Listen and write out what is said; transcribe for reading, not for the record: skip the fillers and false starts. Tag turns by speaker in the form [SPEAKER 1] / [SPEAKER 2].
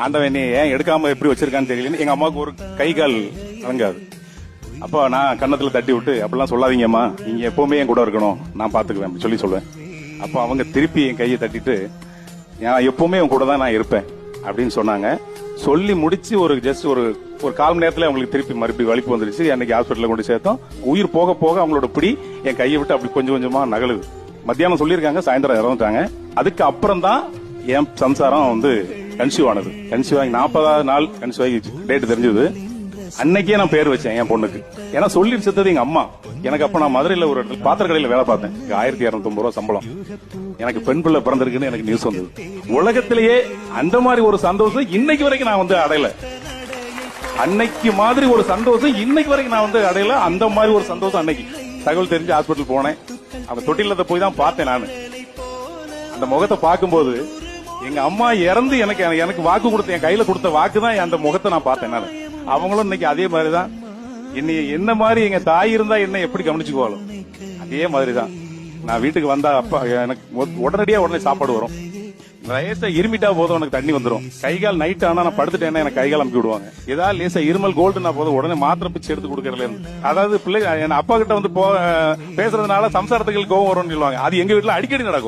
[SPEAKER 1] ஆண்டவன் நீ ஏன் எடுக்காம எப்படி வச்சிருக்கான்னு தெரியல. எங்க அம்மாவுக்கு ஒரு கை கால் வழங்காது. அப்போ நான் கன்னத்துல தட்டி விட்டு அப்படிலாம் சொல்லாதீங்கம்மா, நீங்க எப்பவுமே என் கூட இருக்கணும், நான் பாத்துக்குவேன் அப்படி சொல்லி சொல்லுவேன். அப்போ அவங்க திருப்பி என் கையை தட்டிட்டு நான் எப்பவுமே உன் கூட தான் நான் இருப்பேன் அப்படின்னு சொன்னாங்க. சொல்லி முடிச்சு ஒரு ஜஸ்ட் ஒரு கால் மணி நேரத்துல அவங்களுக்கு திருப்பி மறுபடியும் வலிப்பு வந்துருச்சு. அன்னைக்கு ஹாஸ்பிட்டல்ல கொண்டு சேர்த்தோம். உயிர் போக போக அவங்களோட பிடி என் கையை விட்டு அப்படி கொஞ்சம் கொஞ்சமா நகலுது. மத்தியானம் சொல்லியிருக்காங்க, சாயந்தரம் இறந்துட்டாங்க. அதுக்கு அப்புறம் தான் என் சம்சாரம் கன்சீவ் ஆனது. கன்சீவ் ஆகி 40வது நாள் கன்சீவ் ஆகி டேட் தெரிஞ்சது. அன்னைக்கே நான் பேர் வச்சேன் என் பொண்ணுக்கு. ஏன்னா சொல்லிட்டு செத்தது எங்க அம்மா. எனக்கு அப்ப நான் மதுரையில ஒரு பாத்திர கடையில வேலை பார்த்தேன். 1250 ரூபாய் சம்பளம். எனக்கு பெண் பிள்ளை பிறந்திருக்குன்னு எனக்கு நியூஸ் வந்தது. உலகத்திலேயே அந்த மாதிரி ஒரு சந்தோஷம் இன்னைக்கு வரைக்கும் நான் அடையல. அன்னைக்கு மாதிரி ஒரு சந்தோஷம் இன்னைக்கு வரைக்கும் நான் அடையல. அந்த மாதிரி ஒரு சந்தோஷம் அன்னைக்கு தகவல் தெரிஞ்சு ஹாஸ்பிட்டல் போனேன். அந்த தொட்டில போய் தான் பார்த்தேன். நான் அந்த முகத்தை பார்க்கும்போது எங்க அம்மா இறந்து எனக்கு வாக்கு கொடுத்த, என் கையில கொடுத்த வாக்கு தான் அந்த முகத்தை நான் பார்த்தேன். நான் அவங்களும் இன்னைக்கு அதே மாதிரிதான் என்ன மாதிரி எங்க தாய் இருந்தா என்ன எப்படி கவனிச்சுக்குவாளோ அதே மாதிரிதான். நான் வீட்டுக்கு வந்தா அப்பா எனக்கு உடனே சாப்பாடு வரும். லேசா இருமிட்டா போதும் எனக்கு தண்ணி வந்துடும். கைகால் நைட் ஆனா நான் படுத்துட்டேன்னா எனக்கு கைகால் அமுக்கி விடுவாங்க. ஏதாவது லேசா இருமல் கோல்டுனா போதும் உடனே மாத்திரை பிச்சு எடுத்து கொடுக்கறதுல இருந்து. அதாவது பிள்ளை அப்பா கிட்ட பேசுறதுனால சம்சாரத்துக்கு கோவம் வரும்னு சொல்லுவாங்க. அது எங்க வீட்டுல அடிக்கடி நடக்கும்.